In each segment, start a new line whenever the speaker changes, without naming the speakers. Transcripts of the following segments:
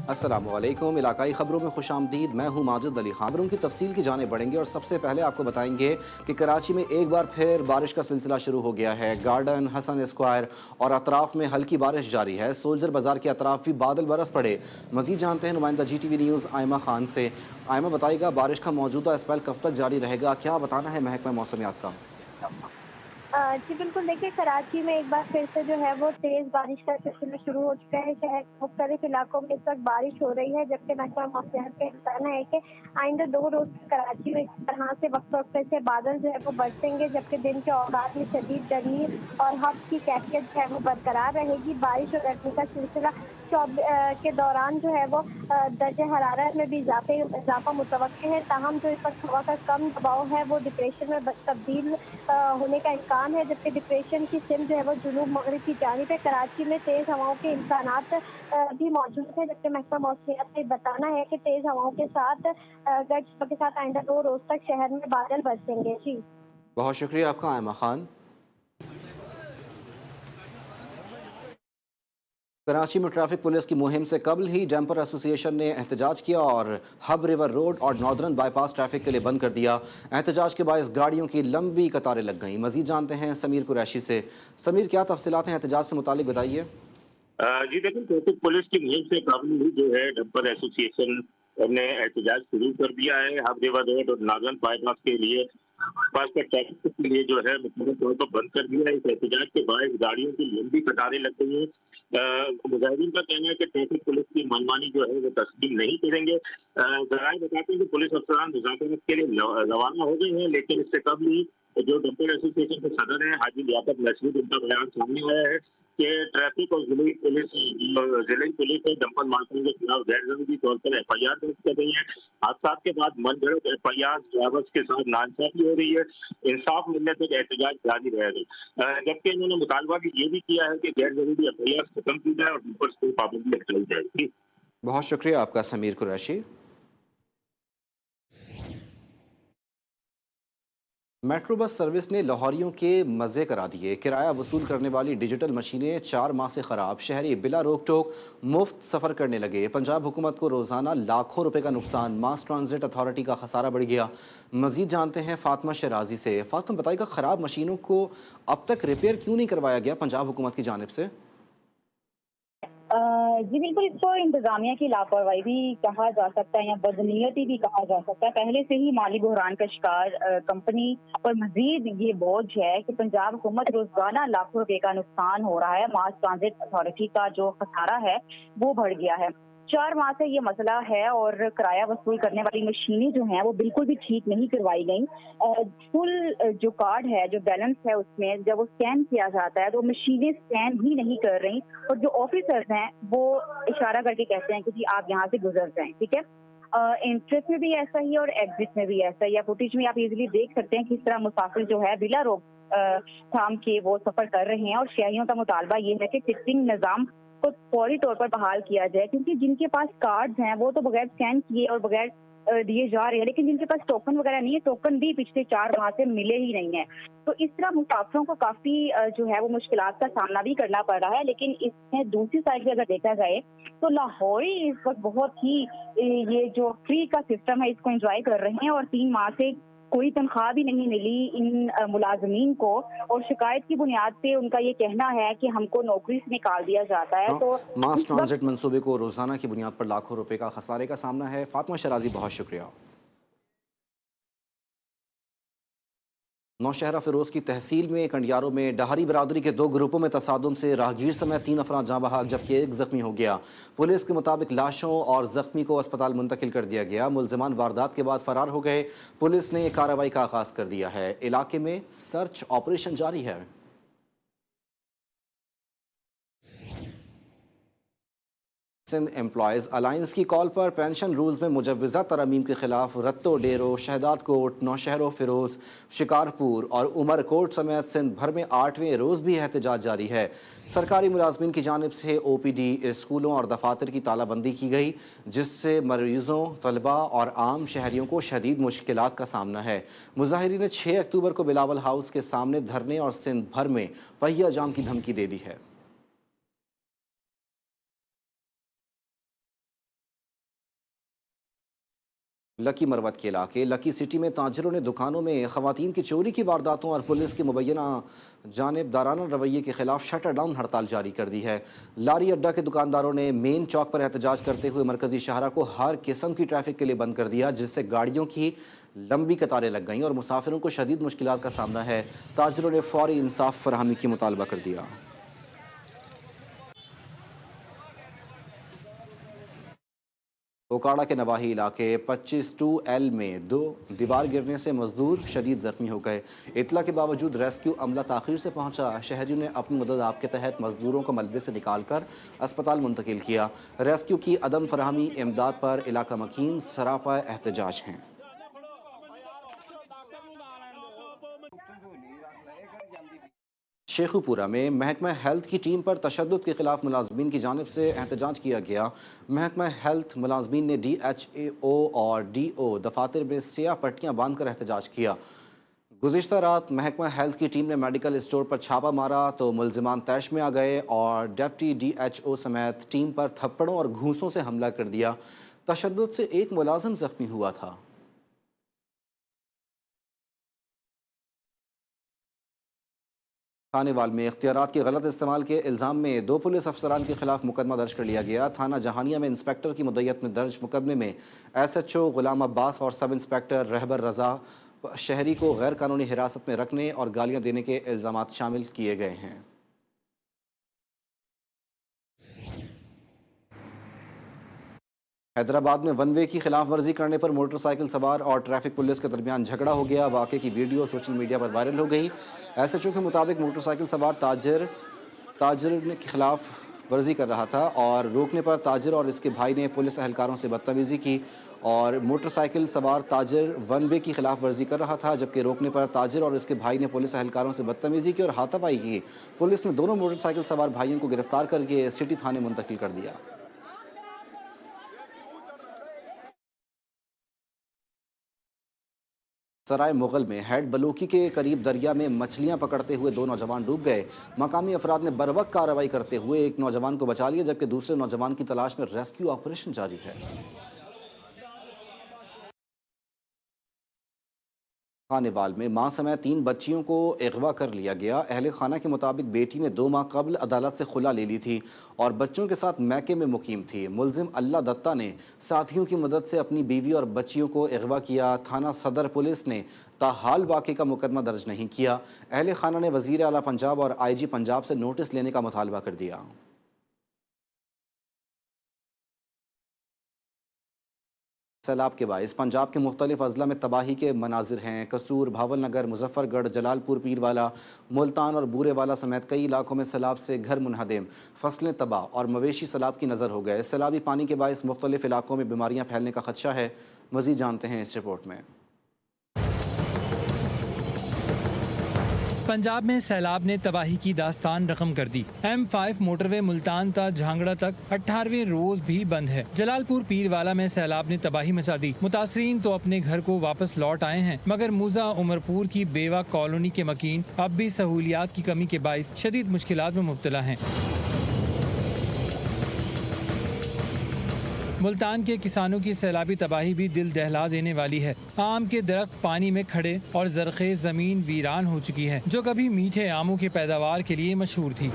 अस्सलामुअलैकुम। इलाकाई खबरों में खुशामदीद। मैं हूँ माजिद अली खान। खबरों की तफसील की जाने बढ़ेंगे और सबसे पहले आपको बताएंगे कि कराची में एक बार फिर बारिश का सिलसिला शुरू हो गया है। गार्डन, हसन स्क्वायर और अतराफ में हल्की बारिश जारी है। सोल्जर बाजार के अतराफ भी बादल बरस पड़े। मजीद जानते हैं नुमाइंदा GTV न्यूज़ आयमा खान से। आयमा, बताइएगा बारिश का मौजूदा स्पेल कब तक जारी रहेगा, क्या बताना है महकमा मौसमियात का?
जी बिल्कुल, देखिए कराची में एक बार फिर से जो है वो तेज़ बारिश का सिलसिला शुरू हो चुका है। शहर के मुख्तलिफ इलाकों में इस वक़्त बारिश हो रही है, जबकि महकमा मौसमियात का कहना है कि आइंदा 2 रोज़ तक कराची में इस तरह से वक़्त-वक़्त से बादल जो है वो बरसेंगे, जबकि दिन के औकात में शदीद गर्मी और हब्स की कैफियत जो है वो बरकरार रहेगी। बारिश और गर्मी का सिलसिला के दौरान जो है वो दर्जे हरारत में भी इज़ाफ़ा मुतवक्किल है। ताहम जो इस वक़्त हवा का कम दबाव है वो डिप्रेशन में तब्दील होने का इम्कान है, जबकि डिप्रेशन की सिम जो है वो जुनूब मगरिब की जानिब है। कराची में तेज़ हवाओं के इम्कानात भी मौजूद है, जबकि महकमा मौसमियात का बताना है कि तेज़ हवाओं के साथ गर्ज के साथ आइंदा 2 रोज़ तक शहर में बादल बरसेंगे। जी।
बहुत शुक्रिया आपका आयमा खान। कराची में ट्रैफिक पुलिस की मुहिम से कबल ही डैम्पर एसोसिएशन ने एहतजाज किया और हब रिवर रोड और नॉर्दर्न बाईपास ट्रैफिक के लिए बंद कर दिया। एहतजाज के बायस गाड़ियों की लंबी कतारें लग गईं। मजीद जानते हैं समीर कुरैशी से। समीर, क्या तफसीलात हैं एहतजाज से मुतालिक, बताइए।
जी देखिए, ट्रैफिक पुलिस की मुहिम से काबू ही जो है डंपर एसोसिएशन ने एहतजाज शुरू कर दिया है। हब रिवर रोड और नागन बाईपास के लिए बाईपास पर ट्रैफिक के लिए जो है मुकम्मल तौर पर बंद कर दिया है। इस एहतजाज के बाद गाड़ियों की लंबी कतारें लग गई हैं। मुजाहिदीन का कहना है कि ट्रैफिक पुलिस की मनमानी जो है वो तस्लीम नहीं करेंगे। जराये बताते हैं कि पुलिस अफसरान मुज़ाकरात के लिए रवाना हो गए हैं, लेकिन इससे कबल ही जो डंपर एसोसिएशन के सदर हैं हाजी लियाकत मसूद, उनका बयान सामने आया है कि ट्रैफिक और जिले पुलिस ने डंपर मालिकों के खिलाफ गैर जरूरी तौर पर FIR दर्ज कर रही है। हादसा के बाद मनगढ़ंत FIR ड्राइवर्स के साथ नाइंसाफी हो रही है। इंसाफ मिलने तक एहतजाज जारी रहेगा। जबकि इन्होंने मुतालबा भी ये भी किया है कि गैर जरूरी FIR खत्म की जाए और डंपर्स पर पाबंदी हटाई जाएगी।
बहुत शुक्रिया आपका Sameer Qureshi. Metro bus service ने लाहौरियों के मज़े करा दिए। किराया वसूल करने वाली डिजिटल मशीनें 4 माह से ख़राब। शहरी बिला रोक टोक मुफ्त सफ़र करने लगे। पंजाब हुकूमत को रोज़ाना लाखों रुपए का नुकसान। मास ट्रांजिट अथॉरिटी का खसारा बढ़ गया। मज़ीद जानते हैं फ़ातिमा शराजी से। फ़ातिमा, बताइएगा ख़राब मशीनों को अब तक रिपेयर क्यों नहीं करवाया गया पंजाब हुकूमत की जानिब से?
जी बिल्कुल, इसको इंतज़ामिया की लापरवाही भी कहा जा सकता है या बदनीयती भी कहा जा सकता है। पहले से ही माली बहरान का शिकार कंपनी पर मजीद ये बोझ है कि पंजाब हुकूमत रोजाना लाखों रुपए का नुकसान हो रहा है। मास ट्रांजिट अथॉरिटी का जो खसारा है वो बढ़ गया है। 4 माह से ये मसला है और किराया वसूल करने वाली मशीनें जो हैं वो बिल्कुल भी ठीक नहीं करवाई गई। फुल जो कार्ड है, जो बैलेंस है, उसमें जब वो स्कैन किया जाता है तो मशीनें स्कैन ही नहीं कर रही और जो ऑफिसर्स हैं वो इशारा करके कहते हैं कि जी आप यहाँ से गुजर जाएं, ठीक है। एंट्रेंस में भी ऐसा ही है और एग्जिट में भी ऐसा ही है। फुटेज में आप इजीली देख सकते हैं किस तरह मुसाफिर जो है बिला रोक थाम के वो सफर कर रहे हैं और शहरियों का मुतालबा ये है कि टिकटिंग निज़ाम को फौरी तौर पर बहाल किया जाए, क्योंकि जिनके पास कार्ड्स हैं वो तो बगैर स्कैन किए और बगैर दिए जा रहे हैं, लेकिन जिनके पास टोकन वगैरह नहीं है, टोकन भी पिछले 4 माह से मिले ही नहीं है। तो इस तरह मुसाफिरों को काफी जो है वो मुश्किलात का सामना भी करना पड़ रहा है। लेकिन इसमें दूसरी साइड से अगर देखा जाए तो लाहौरी इस वक्त बहुत ही ये जो फ्री का सिस्टम है इसको एंजॉय कर रहे हैं और 3 माह से कोई तनख्वाह भी नहीं मिली इन मुलाजमीन को और शिकायत की बुनियाद पे उनका ये कहना है कि हमको नौकरी से निकाल दिया जाता है। तो
मास
इस वक्त
ट्रांजिट मनसूबे को रोज़ाना की बुनियाद पर लाखों रुपए का खसारे का सामना है। फ़ातिमा शराजी, बहुत शुक्रिया। नौशहरा फिरोज की तहसील में कंडियारों में डहारी बरादरी के 2 ग्रुपों में तसादुम से राहगीर समेत 3 अफराद जाँ बहक, जबकि 1 जख्मी हो गया। पुलिस के मुताबिक लाशों और जख्मी को अस्पताल मुंतकिल कर दिया गया। मुलजिमान वारदात के बाद फरार हो गए। पुलिस ने कार्रवाई का आगाज कर दिया है। इलाके में सर्च ऑपरेशन जारी है। सिंध एम्प्लॉयज़ अलायंस की कॉल पर पेंशन रूल्स में मुजवज़ा तरमीम के खिलाफ रत्तो डेरो, शहदाद कोट, नौशहरों फिरोज, शिकारपुर और उमरकोट समेत सिंध भर में 8वें रोज़ भी एहतजाज जारी है। सरकारी मुलाजमीन की जानिब से OPD, स्कूलों और दफातर की तालाबंदी की गई, जिससे मरीजों, तलबा और आम शहरियों को शदीद मुश्किलात का सामना है। मुजाहिरीन ने 6 अक्टूबर को बिलावल हाउस के सामने धरने और सिंध भर में पहिया जाम की धमकी दे दी है। लकी मरवत के इलाके लकी सिटी में ताजिरों ने दुकानों में खवातीन की चोरी की वारदातों और पुलिस के मुबैना जानिबदाराना रवैये के खिलाफ शटर डाउन हड़ताल जारी कर दी है। लारी अड्डा के दुकानदारों ने मेन चौक पर एहतजाज करते हुए मरकजी शहरा को हर किस्म की ट्रैफिक के लिए बंद कर दिया, जिससे गाड़ियों की लंबी कतारें लग गईं और मुसाफिरों को शदीद मुश्किलात का सामना है। ताजिरों ने फौरी इंसाफ फराहमी की मुतालबा कर दिया। ओकाड़ा के नवाही इलाके 25-2L में 2 दीवार गिरने से मजदूर शदीद जख्मी हो गए। इतला के बावजूद रेस्क्यू अमला ताखीर से पहुंचा। शहरियों ने अपनी मदद आप के तहत मजदूरों को मलबे से निकालकर अस्पताल मुंतकिल किया। रेस्क्यू की अदम फराहमी इमदाद पर इलाका मकीन सरापा एहतजाज हैं। शेखुपुरा में महकमा हेल्थ की टीम पर तशद्दुद के खिलाफ मुलाजमीन की जानिब से एहतजाज किया गया। महकमा हेल्थ मुलाजमीन ने DHO और DO दफातर में सियाह पट्टियाँ बांध कर एहतजाज किया। गुज़िश्ता रात महकमा हेल्थ की टीम ने मेडिकल स्टोर पर छापा मारा तो मुलजिमान तैश में आ गए और डिप्टी DHO समेत टीम पर थप्पड़ों और घूंसों से हमला कर दिया। तशद्दुद से एक मुलाजिम जख्मी हुआ था। थानेवाल में इख्तियारात के गलत इस्तेमाल के इल्ज़ाम में 2 पुलिस अफसरान के खिलाफ मुकदमा दर्ज कर लिया गया। थाना जहानिया में इंस्पेक्टर की मुद्दत में दर्ज मुकदमे में SHO गुलाम अब्बास और सब इंस्पेक्टर रहबर रजा शहरी को गैर कानूनी हिरासत में रखने और गालियाँ देने के इल्ज़ामात शामिल किए गए हैं। हैदराबाद में वन वे की खिलाफ वर्जी करने पर मोटरसाइकिल सवार और ट्रैफिक पुलिस के दरमियान झगड़ा हो गया। वाक़े की वीडियो सोशल मीडिया पर वायरल हो गई। SHO के मुताबिक मोटरसाइकिल सवार ताजिर के खिलाफ वर्जी कर रहा था और रोकने पर ताजिर और इसके भाई ने पुलिस एहलकारों से बदतमीज़ी की और मोटरसाइकिल सवार ताजिर वन वे की खिलाफ वर्जी कर रहा था, जबकि रोकने पर ताजिर और इसके भाई ने पुलिस एहलकारों से बदतमीज़ी की और हाथापाई की। पुलिस ने दोनों मोटरसाइकिल सवार भाइयों को गिरफ्तार करके सिटी थाने मुंतकिल कर दिया। सराय मुगल में हेड बलूकी के करीब दरिया में मछलियां पकड़ते हुए 2 नौजवान डूब गए। मकामी अफराद ने बरवक्त कार्रवाई करते हुए एक नौजवान को बचा लिया, जबकि दूसरे नौजवान की तलाश में रेस्क्यू ऑपरेशन जारी है। खानेवाल में मां समेत 3 बच्चियों को अगवा कर लिया गया। अहले खाना के मुताबिक बेटी ने 2 माह कबल अदालत से खुला ले ली थी और बच्चों के साथ मैके में मुकीम थी। मुलजिम अल्लाह दत्ता ने साथियों की मदद से अपनी बीवी और बच्चियों को अगवा किया। थाना सदर पुलिस ने ताहाल वाक़े का मुकदमा दर्ज नहीं किया। अहले खाना ने वज़ीर आला पंजाब और IG पंजाब से नोटिस लेने का मुतालबा कर दिया। सैलाब के बाइस पंजाब के मुख्तलिफ अजला में तबाही के मनाजिर हैं। कसूर, भावलनगर, मुजफ्फरगढ़, जलालपुर पीरवाला, मुल्तान और बूरेवाला समेत कई इलाकों में सैलाब से घर मुनहदम, फसलें तबाह और मवेशी सैलाब की नज़र हो गए। सैलाबी पानी के बाइस मुख्तलिफ इलाकों में बीमारियाँ फैलने का खदशा है। मज़ीद जानते हैं इस रिपोर्ट में।
पंजाब में सैलाब ने तबाही की दास्तान रकम कर दी। M5 मोटरवे मुल्तान ता झांगड़ा तक 18वें रोज भी बंद है। जलालपुर पीरवाला में सैलाब ने तबाही मचा दी। मुतासरीन तो अपने घर को वापस लौट आए हैं, मगर मूजा उमरपुर की बेवा कॉलोनी के मकीन अब भी सहूलियात की कमी के बाइस शदीद मुश्किलात में मुब्तला हैं। मुल्तान के किसानों की सैलाबी तबाही भी दिल दहला देने वाली है। आम के दरख्त पानी में खड़े और जरखेज जमीन वीरान हो चुकी है, जो कभी मीठे आमों की पैदावार के लिए मशहूर थी।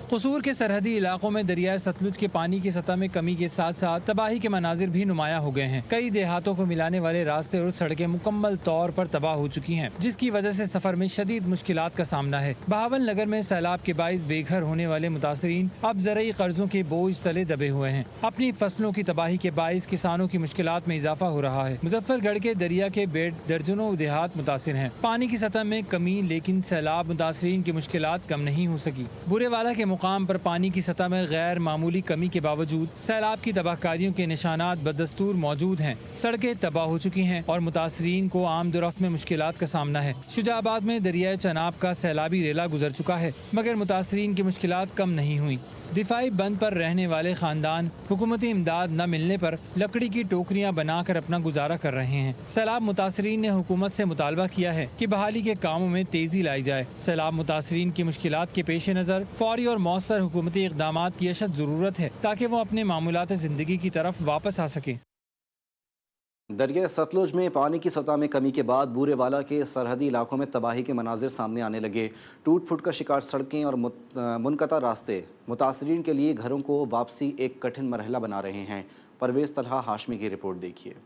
कसूर के सरहदी इलाकों में दरियाए सतलुज के पानी की सतह में कमी के साथ साथ तबाही के मनाजिर भी नुमाया हो गए हैं। कई देहातों को मिलाने वाले रास्ते और सड़कें मुकम्मल तौर पर तबाह हो चुकी हैं, जिसकी वजह से सफर में शदीद मुश्किलात का सामना है। बहावल नगर में सैलाब के बाइस बेघर होने वाले मुतासरीन अब ज़रूरी कर्जों के बोझ तले दबे हुए हैं। अपनी फसलों की तबाही के बाइस किसानों की मुश्किलात में इजाफा हो रहा है। मुजफ्फरगढ़ के दरिया के बेड दर्जनों देहात मुतासिर हैं। पानी की सतह में कमी, लेकिन सैलाब मुतासरीन की मुश्किलात कम नहीं हो सकी। बुरेवाला के मुकाम पर पानी की सतह में गैर मामूली कमी के बावजूद सैलाब की तबाहकारियों के निशानात बदस्तूर मौजूद हैं। सड़कें तबाह हो चुकी हैं और मुतासरीन को आमदोरफ्त में मुश्किलात का सामना है। शुजाबाद में दरियाए चनाब का सैलाबी रेला गुजर चुका है, मगर मुतासरीन की मुश्किलात कम नहीं हुई। दिफाई बंद पर रहने वाले खानदान हुकूमती इमदाद न मिलने पर लकड़ी की टोकरियां बनाकर अपना गुजारा कर रहे हैं। सैलाब मुतासरीन ने हुकूमत से मुतालबा किया है कि बहाली के कामों में तेजी लाई जाए। सैलाब मुतासरीन की मुश्किलात के पेश नज़र फौरी और मौसर हुकूमती इक़दामात की अशद ज़रूरत है ताकि वो अपने मामूलात ज़िंदगी की तरफ वापस आ सकें।
दरिया सतलुज में पानी की सतह में कमी के बाद बूरेवाला के सरहदी इलाकों में तबाही के मनाजिर सामने आने लगे। टूट फूट का शिकार सड़कें और मुनक़ता रास्ते मुतासरीन के लिए घरों को वापसी एक कठिन मरहला बना रहे हैं। परवेज़ तलहा हाशमी की रिपोर्ट देखिए।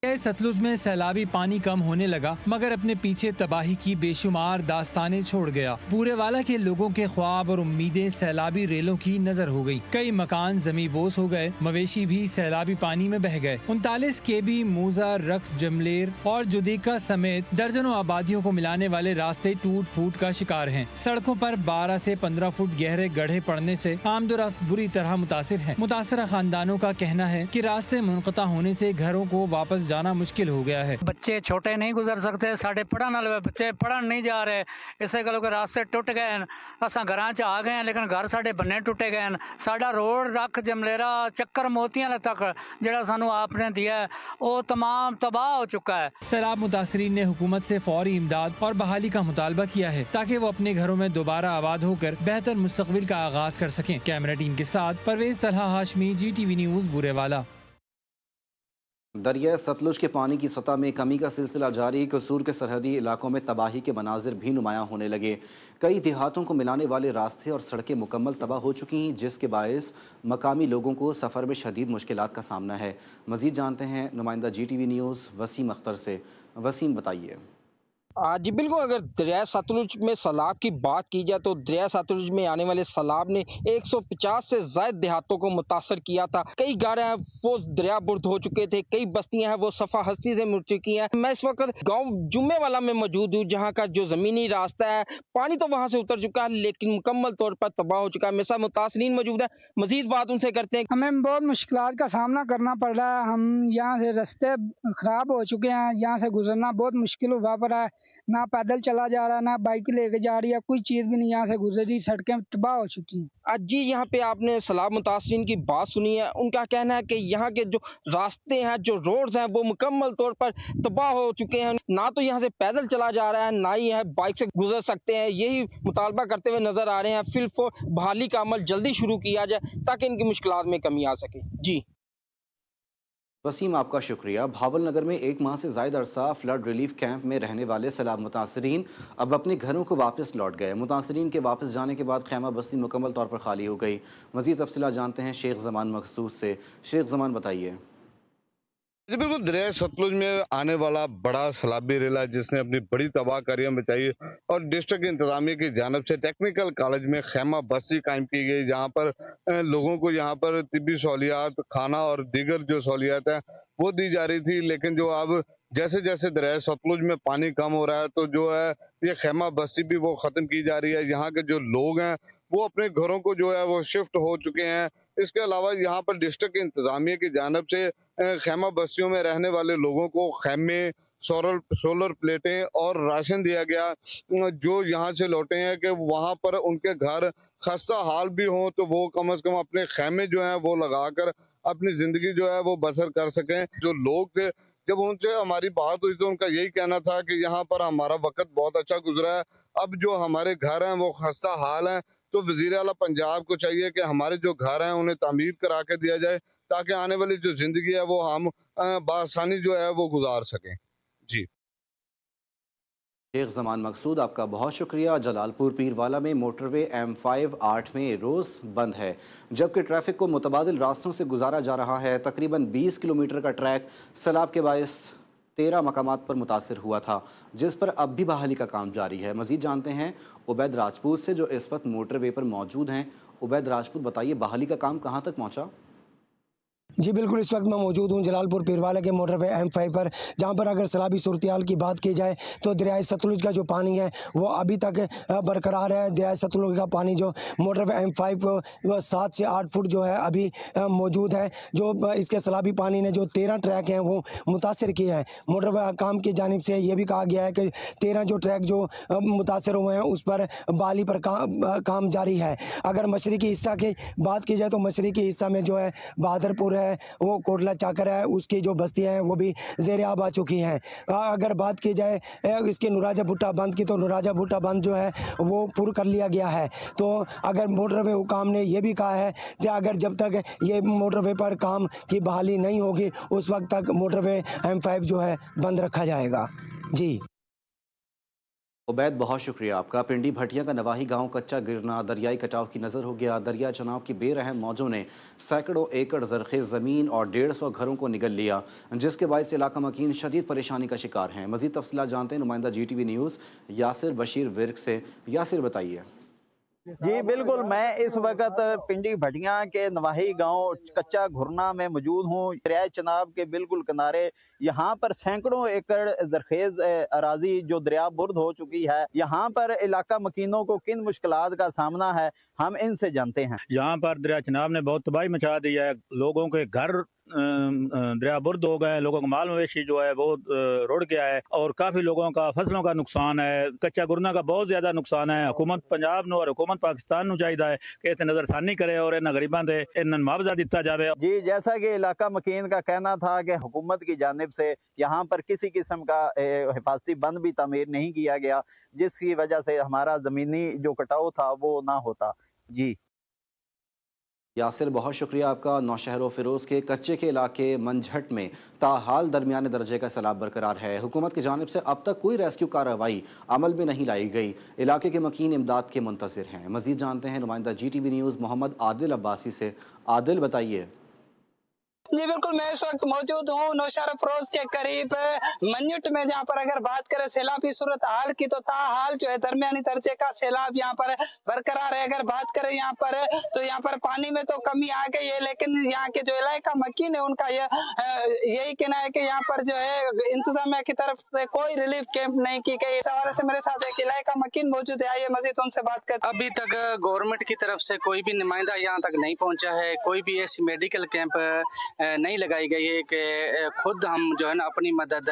सतलुज में सैलाबी पानी कम होने लगा मगर अपने पीछे तबाही की बेशुमार दास्तानें छोड़ गया। बूरेवाला के लोगों के ख्वाब और उम्मीदें सैलाबी रेलों की नजर हो गई। कई मकान जमीबोस हो गए, मवेशी भी सैलाबी पानी में बह गए। 39 केबी, मूजा, रख, जमलेर और जुदीका समेत दर्जनों आबादियों को मिलाने वाले रास्ते टूट फूट का शिकार हैं। सड़कों पर 12 से 15 फुट गहरे गड्ढे पड़ने से आमदोरफ्त बुरी तरह मुतासिर है। मुतासरा खानदानों का कहना है कि रास्ते मुनक़ता होने से घरों को वापस जाना मुश्किल हो गया है।
बच्चे छोटे नहीं गुजर सकते, साढ़े पढ़न वाले बच्चे पढ़न नहीं जा रहे, इसे गलो के रास्ते टुट गए। असा घर च आ गए लेकिन घर साढ़े बन्ने टुटे गए। साडा रोड रख जमलेरा चक्कर मोतियां तक जड़ा सानू आपने दिया है वो तमाम तबाह हो चुका है।
सैलाब मुतासरीन ने हुकूमत से फौरी इमदाद और बहाली का मुतालबा किया है ताकि वो अपने घरों में दोबारा आबाद होकर बेहतर मुस्तकबिल का आगाज कर सकें। कैमरा टीम के साथ परवेज़ तलहा हाशमी, GTV न्यूज़, बूरेवाला।
दरिया सतलुज के पानी की सतह में कमी का सिलसिला जारी। कसूर के सरहदी इलाकों में तबाही के मनाजिर भी नुमायां होने लगे। कई देहातों को मिलाने वाले रास्ते और सड़कें मुकम्मल तबाह हो चुकी हैं, जिसके बायस मकामी लोगों को सफ़र में शदीद मुश्किलात का सामना है। मज़ीद जानते हैं नुमाइंदा GTV न्यूज़ वसीम अख्तर से। वसीम, बताइए।
जी बिल्कुल, अगर दरिया सतलुज में सैलाब की बात की जाए तो दरिया सतलुज में आने वाले सैलाब ने 150 से ज़ायद देहातों को मुतासर किया था। कई गाड़े हैं वो दरिया बुर्द हो चुके थे, कई बस्तियां हैं वो सफ़ा हस्ती से मुड़ चुकी हैं। मैं इस वक्त गांव जुम्मे वाला में मौजूद हूँ, जहां का जो ज़मीनी रास्ता है पानी तो वहां से उतर चुका है लेकिन मुकम्मल तौर पर तबाह हो चुका है। मेरे साथ मुतासरीन मौजूद है, मजीद बात उनसे करते हैं।
हमें बहुत मुश्किलात का सामना करना पड़ रहा है। हम यहाँ से रास्ते खराब हो चुके हैं, यहाँ से गुजरना बहुत मुश्किल हुआ पड़ा है। ना पैदल चला जा रहा है, ना बाइक लेके जा रही है, कोई चीज भी नहीं यहाँ से गुजर रही। सड़कें तबाह हो चुकी हैं।
जी, यहाँ पे आपने सैलाब मुतासरीन की बात सुनी है। उनका कहना है कि यहाँ के जो रास्ते हैं, जो रोड्स हैं, वो मुकम्मल तौर पर तबाह हो चुके हैं। ना तो यहाँ से पैदल चला जा रहा है, ना ही है बाइक से गुजर सकते हैं। यही मुतालबा करते हुए नजर आ रहे हैं। फिर बहाली का अमल जल्दी शुरू किया जाए ताकि इनकी मुश्किलात में कमी आ सके। जी
वसीम, आपका शुक्रिया। भावल नगर में 1 माह से ज़ायद अरसा फ्लड रिलीफ कैंप में रहने वाले सैलाब मुतासरीन अब अपने घरों को वापस लौट गए। मुतासरीन के वापस जाने के बाद खैमा बस्ती मुकम्मल तौर पर खाली हो गई। मज़ीद तफसीलात जानते हैं शेख ज़मान मखसूद से। शेख ज़मान, बताइए।
जी बिल्कुल, दरिया सतलुज में आने वाला बड़ा सैलाबी रेला जिसने अपनी बड़ी तबाहकारियां मचाई और डिस्ट्रिक्ट इंतजामिया की जानिब से टेक्निकल कॉलेज में खैमा बस्ती कायम की गई, जहां पर लोगों को यहाँ पर तिब्बी सहूलियात, खाना और दीगर जो सहूलियात है वो दी जा रही थी। लेकिन जो अब जैसे जैसे दरिया सतलुज में पानी कम हो रहा है तो जो है ये खैमा बस्ती भी वो खत्म की जा रही है। यहाँ के जो लोग हैं वो अपने घरों को जो है वो शिफ्ट हो चुके हैं। इसके अलावा यहाँ पर डिस्ट्रिक्ट इंतजामिया की जानिब से खैमा बस्तियों में रहने वाले लोगों को खैमे, सोलर प्लेटें और राशन दिया गया। जो यहाँ से लौटे हैं कि वहाँ पर उनके घर खस्ता हाल भी हो तो वो कम से कम अपने खैमे जो हैं वो लगाकर अपनी जिंदगी जो है वो बसर कर सकें। जो लोग थे, जब उनसे हमारी बात हुई तो उनका यही कहना था कि यहाँ पर हमारा वक्त बहुत अच्छा गुजरा है, अब जो हमारे घर हैं वो खस्ता हाल हैं, तो वजीर आला पंजाब को चाहिए कि हमारे जो घर हैं उन्हें तामीर करा के दिया जाए ताकि आने वाली जो जिंदगी है वो हम बआसानी जो है वो गुजार सकें। जी
शेख ज़मान मकसूद, आपका बहुत शुक्रिया। जलालपुर पीरवाला में मोटरवे M5 8 में रोज़ बंद है, जबकि ट्रैफिक को मुतबादिल रास्तों से गुजारा जा रहा है। तकरीबन 20 किलोमीटर का ट्रैक सैलाब के बायस 13 मकामात पर मुतासिर हुआ था, जिस पर अब भी बहाली का काम जारी है। मज़ीद जानते हैं उबैद राजपूत से, जो इस वक्त मोटरवे पर मौजूद हैं। उबैद राजपूत, बताइए बहाली का काम कहाँ तक पहुँचा?
जी बिल्कुल, इस वक्त मैं मौजूद हूँ जलालपुर पीरवाला के मोटरवे M5 पर, जहाँ पर अगर सैलाबी सूरत-ए-हाल की बात की जाए तो दरिया सतलुज का जो पानी है वो अभी तक बरकरार है। दरिया सतलुज का पानी जो मोटरवे M5 वो 7 से 8 फुट जो है अभी मौजूद है। जो इसके सैलाबी पानी ने जो 13 ट्रैक हैं वो मुतासर किए हैं। मोटरवे काम की जानिब से ये भी कहा गया है कि 13 जो ट्रैक जो मुतासर हुए हैं उस पर बहाली पर काम जारी है। अगर मशरकी हिस्सा की बात की जाए तो मशरकी हिस्सा में जो है बहादुरपुर है, है वो कोटला चाकर है, उसकी जो बस्तियाँ हैं वो भी ज़ेर आब आ चुकी हैं। अगर बात की जाए इसके नुराजा भुट्टा बंद की, तो नुराजा भुट्टा बंद जो है वो पूरा कर लिया गया है। तो अगर मोटरवे हुकाम ने ये भी कहा है कि अगर जब तक ये मोटरवे पर काम की बहाली नहीं होगी उस वक्त तक मोटरवे M5 जो है बंद रखा जाएगा। जी
उबैद, बहुत शुक्रिया आपका। पिंडी भटिया का नवाही गांव कच्चा गिरना दरियाई कटाव की नज़र हो गया। दरिया चनाव की बेरहम मौजों ने सैकड़ों एकड़ ज़रख़ेज़ ज़मीन और 150 घरों को निगल लिया, जिसके बायस इलाका मकीन शदीद परेशानी का शिकार हैं। मज़ीद तफ़सीलात जानते हैं नुमाइंदा GTV न्यूज़ यासिर बशीर विर्क से। यासिर, बताइए।
जी बिल्कुल, मैं इस वक्त पिंडी भटिया के नवाही गांव कच्चा घुरना में मौजूद हूँ। दरिया चनाब के बिल्कुल किनारे यहाँ पर सैकड़ों एकड़ जरखेज अराजी जो दरिया बुर्द हो चुकी है। यहाँ पर इलाका मकीनों को किन मुश्किलात का सामना है, हम इनसे जानते हैं।
यहाँ पर दरिया चनाब ने बहुत तबाही मचा दी है। लोगों के घर दरिया बुर्द हो गए, लोगों का माल मवेशी जो है वो रुड़ गया है और काफ़ी लोगों का फसलों का नुकसान है। कच्चा गुरना का बहुत ज़्यादा नुकसान है। हुकूमत पंजाब नूं और हुकूमत पाकिस्तान नूं चाहिए कि इस नज़रसानी करे और इन गरीबां दे इन मुआवजा दिता जाए।
जी, जैसा कि इलाका मकीन का कहना था कि हुकूमत की जानिब से यहाँ पर किसी किस्म का हिफाजती बंद भी तामीर नहीं किया गया, जिसकी वजह से हमारा ज़मीनी जो कटाव था वो ना होता। जी
यासिर, बहुत शुक्रिया आपका। नौशहर फ़िरोज़ के कच्चे के इलाके मंझट में ताहाल दरमियाने दर्जे का सैलाब बरकरार है। हुकूमत की जानिब से अब तक कोई रेस्क्यू कार्रवाई अमल में नहीं लाई गई। इलाके के मकीन इमदाद के मुंतज़िर हैं। मज़ीद जानते हैं नुमाइंदा GTV न्यूज़ मोहम्मद आदिल अब्बासी से। आदिल, बताइए।
जी बिल्कुल, मैं इस वक्त मौजूद हूँ नौशहर फ़िरोज़ के करीब मंजट में, जहाँ पर अगर बात करें सैलाबी सूरत हाल की तो ताहाल जो है दरमियानी दर्जे का सैलाब यहाँ पर बरकरार है। अगर बात करें यहाँ पर तो यहाँ पर पानी में तो कमी आ गई है, लेकिन यहाँ के जो इलाका मकीन है उनका यही कहना है कि यहाँ पर जो है इंतजामिया की तरफ से कोई रिलीफ कैंप नहीं की गई। इस हवाले से मेरे साथ एक इलाका मकीन मौजूद है, आइए मजीद उनसे बात कर।
अभी तक गवर्नमेंट की तरफ से कोई भी नुमाइंदा यहाँ तक नहीं पहुँचा है, कोई भी ऐसी मेडिकल कैंप नहीं लगाई गई है कि खुद हम जो है ना अपनी मदद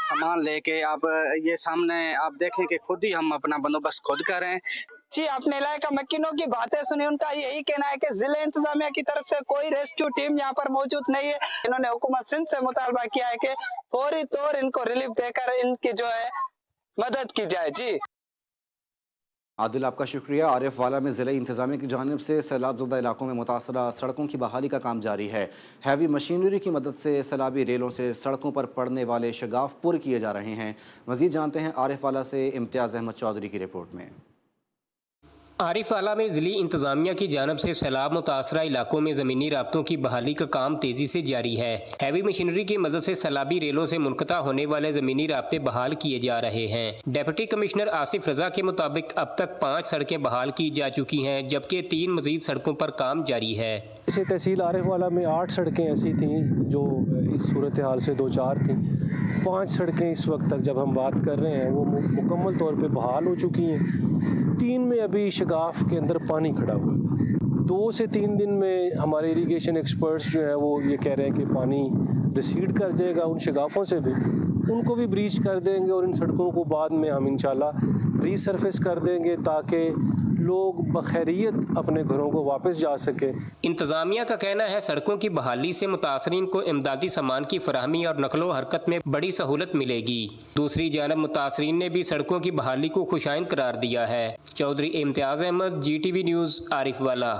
सामान लेके अब ये सामने आप देखें कि खुद ही हम अपना बंदोबस्त खुद करें।
जी, आपने इलाका मकीनों की बातें सुनी, उनका यही कहना है कि जिले इंतजामिया की तरफ से कोई रेस्क्यू टीम यहाँ पर मौजूद नहीं है। इन्होंने हुकूमत सिंध से मुतालबा किया है कि फौरी तौर इनको रिलीफ देकर इनकी जो है मदद की जाए। जी
आदिल, आपका शुक्रिया। आरिफ वाला में ज़िला इंतज़ामिया की जानिब से सैलाबज़दा इलाकों में मुतासरा सड़कों की बहाली का काम जारी है। हैवी मशीनरी की मदद से सैलाबी रेलों से सड़कों पर पड़ने वाले शगाफ पुर किए जा रहे हैं। मज़ीद जानते हैं आरिफ वाला से इम्तियाज़ अहमद चौधरी की रिपोर्ट में।
आरिफ वाला में ज़िली इंतज़ामिया की जानब से सैलाब मुतासरा इलाकों में ज़मीनी राब्तों की बहाली का काम तेज़ी से जारी है। हैवी मशीनरी की मदद से सैलाबी रेलों से मुनक़ता होने वाले ज़मीनी राब्ते बहाल किए जा रहे हैं। डिप्टी कमिश्नर आसिफ रजा के मुताबिक अब तक 5 सड़कें बहाल की जा चुकी हैं, जबकि 3 मज़ीद सड़कों पर काम जारी है।
इसी तहसील आरिफ वाला में 8 सड़कें ऐसी थीं जो इस सूरत हाल से 2-4 थीं। 5 सड़कें इस वक्त तक जब हम बात कर रहे हैं वो मुकम्मल तौर पे बहाल हो चुकी हैं। 3 में अभी शगाफ के अंदर पानी खड़ा हुआ है। 2 से 3 दिन में हमारे इरिगेशन एक्सपर्ट्स जो है वो ये कह रहे हैं कि पानी रिसीड कर जाएगा उन शगाफों से भी, उनको भी ब्रीच कर देंगे और इन सड़कों को बाद में हम इंशाल्लाह रीसर्फेस कर देंगे ताकि लोग बखैरियत अपने घरों को वापस जा सके।
इंतजामिया का कहना है सड़कों की बहाली से मुतासरीन को इमदादी सामान की फराहमी और नकलो हरकत में बड़ी सहूलत मिलेगी। दूसरी जानब मुतासरीन ने भी सड़कों की बहाली को खुशाइन करार दिया है। चौधरी इम्तियाज़ अहमद, GTV न्यूज़, आरिफ वाला।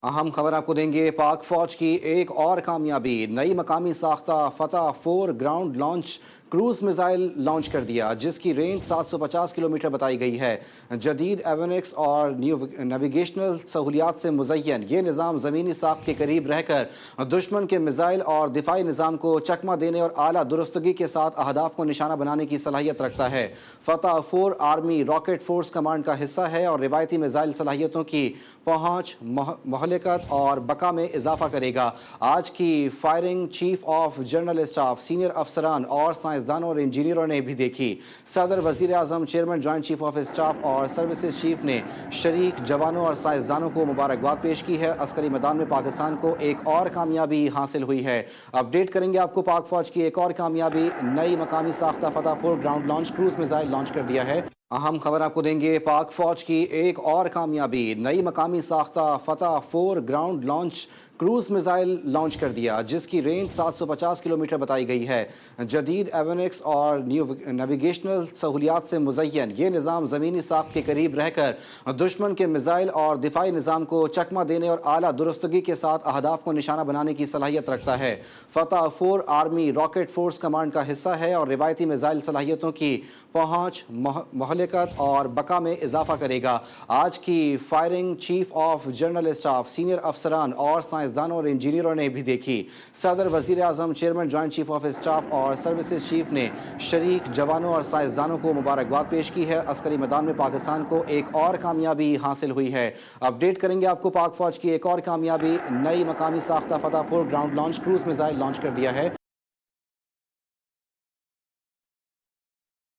अहम खबर आपको देंगे। पाक फौज की एक और कामयाबी, नई मकामी साख्ता फतह 4 ground launch cruise missile launch कर दिया, जिसकी रेंज 750 किलोमीटर बताई गई है। जदीद एविनिक्स और नेविगेशनल सहूलियात से मुज़य्यन ये निज़ाम ज़मीनी साख्त के करीब रहकर दुश्मन के मिसाइल और दिफाई निज़ाम को चकमा देने और आला दुरुस्तगी के साथ अहदाफ को निशाना बनाने की सलाहियत रखता है। फतह 4 आर्मी रॉकेट फोर्स कमांड का हिस्सा है और रिवायती मिसाइल सलाहियतों की पहुँच, महलिकत और बका में इजाफा करेगा। आज की firing chief of general staff, senior अफसरान और साइंसदानों और इंजीनियरों ने भी देखी। सदर, वज़ीर आज़म, chairman, joint chief of staff और सर्विसेज चीफ ने शरीक जवानों और साइंसदानों को मुबारकबाद पेश की है। अस्करी मैदान में पाकिस्तान को एक और कामयाबी हासिल हुई है। अपडेट करेंगे आपको पाक फौज की एक और कामयाबी, नई मकामी साख्ता फतह 4 ground launch cruise missile launch कर दिया है। अहम खबर आपको देंगे। पाक फौज की एक और कामयाबी, नई मकामी साख्ता फतह 4 ground launch cruise missile launch कर दिया, जिसकी रेंज 750 किलोमीटर बताई गई है। जदीद एविनिक्स और नेविगेशनल सहूलियात से मुज़य्यन ये निज़ाम ज़मीनी साख के करीब रहकर दुश्मन के मिसाइल और दिफाई निज़ाम को चकमा देने और आला दुरुस्तगी के साथ अहदाफ को निशाना बनाने की सलाहियत रखता है। फतह 4 आर्मी रॉकेट फोर्स कमांड का हिस्सा है और रिवायती मिसाइल सलाहियतों की पहुँच, महलिकत और बका में इजाफा करेगा। आज की firing chief of general staff, senior अफसरान और साइंसदानों और इंजीनियरों ने भी देखी। सदर, वज़ीर आज़म, chairman joint chief of staff और सर्विसेज चीफ ने शरीक जवानों और साइंसदानों को मुबारकबाद पेश की है। अस्करी मैदान में पाकिस्तान को एक और कामयाबी हासिल हुई है। अपडेट करेंगे आपको पाक फौज की एक और कामयाबी, नई मकामी साख्ता फतह 4 ground launch cruise missile launch कर दिया है।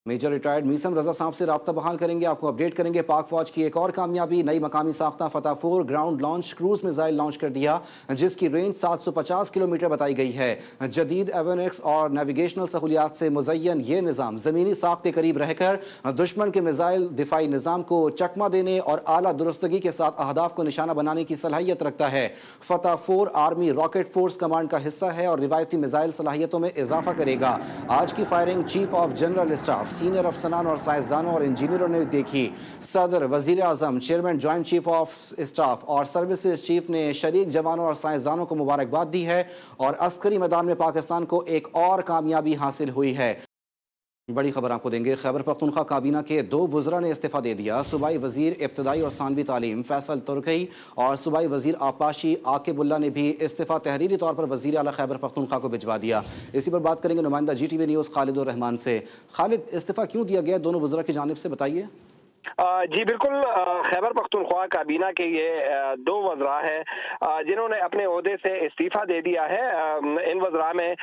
मेजर रिटायर्ड मीसम रजा साहब से राब्ता बहाल करेंगे, आपको अपडेट करेंगे। पाक फौज की एक और कामयाबी, नई मकामी साख्ता फतह 4 ground launch cruise missile launch कर दिया, जिसकी रेंज 750 किलोमीटर बताई गई है। जदीद एविनिक्स और नेविगेशनल सहूलियात से मुज़य्यन ये निज़ाम ज़मीनी साख के करीब रहकर दुश्मन के मिसाइल दिफाई निज़ाम को चकमा देने और आला दुरुस्तगी के साथ अहदाफ को निशाना बनाने की सलाहियत रखता है। फतह 4 आर्मी रॉकेट फोर्स कमांड का हिस्सा है और रिवायती मिसाइल सलाहियतों में इजाफा करेगा। आज की firing chief of general staff, senior अफसरान और साइंसदानों और इंजीनियरों ने देखी। सदर, वजीर आजम, chairman joint chief of staff और सर्विसेज चीफ ने शरीक जवानों और साइंसदानों को मुबारकबाद दी है और अस्करी मैदान में पाकिस्तान को एक और कामयाबी हासिल हुई है। बड़ी खबर आपको देंगे। खैबर पख्तूनख्वा काबीना के 2 वज़रा ने इस्तीफ़ा दे दिया। सूबाई वज़ीर इब्तदाई और सानवी तालीम फैसल तुर्की और सूबाई वज़ीर आपाशी आकिबुल्ला ने भी इस्तीफ़ा तहरीरी तौर पर वज़ीर आला खैबर पख्तूनख्वा को भिजवा दिया। इसी पर बात करेंगे नुमाइंदा GTV न्यूज़ खालिद उर रहमान से। खालिद, इस्तीफ़ा क्यों दिया गया दोनों वज़रा की जानिब से, बताइए।
जी बिल्कुल, खैबर पख्तूनख्वा काबीना के ये 2 वज़रा हैं जिन्होंने अपने ओहदे से इस्तीफ़ा दे दिया है। इन वज़रा में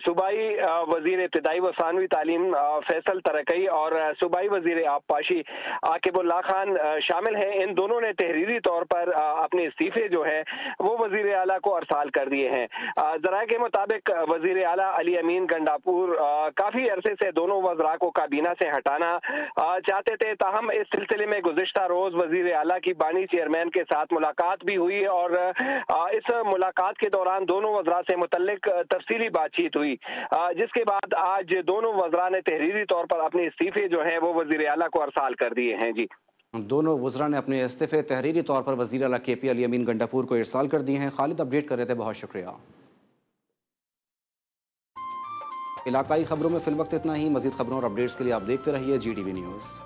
सूबाई वज़ीर इब्तदाई व सानवी तालीम फैसल तरकई और सूबाई वज़ीर आबपाशी आकिबुल्ला खान शामिल हैं। इन दोनों ने तहरीरी तौर पर अपने इस्तीफ़े जो है वो वज़ीर आला को अरसाल कर दिए हैं। ज़राए के मुताबिक वज़ीर आला अली अमीन गंडापुर काफ़ी अरसे से दोनों वज़रा को काबीना से हटाना चाहते थे, ताहम इस सिलसिले में गुज़िश्ता रोज वज़ीर आला की बानी चेयरमैन के साथ मुलाकात भी हुई और इस मुलाकात के दौरान दोनों वज़रा से मुतल्लिक तफसीली बातचीत हुई, जिसके बाद आज दोनों वज़रा ने तहरीरी तौर पर अपने इस्तीफे जो हैं वो वज़ीर आला को अरसाल कर दिए हैं। जी,
दोनों वज़रा ने अपने इस्तीफे तहरीरी तौर पर वज़ीर आला KP अली अमीन गंडापुर को इरसाल कर दिए हैं। खालिद अपडेट कर रहे थे, बहुत शुक्रिया। इलाकाई खबरों में फिल वक्त इतना ही। मज़ीद खबरों और अपडेट्स के लिए आप देखते रहिए GTV न्यूज़।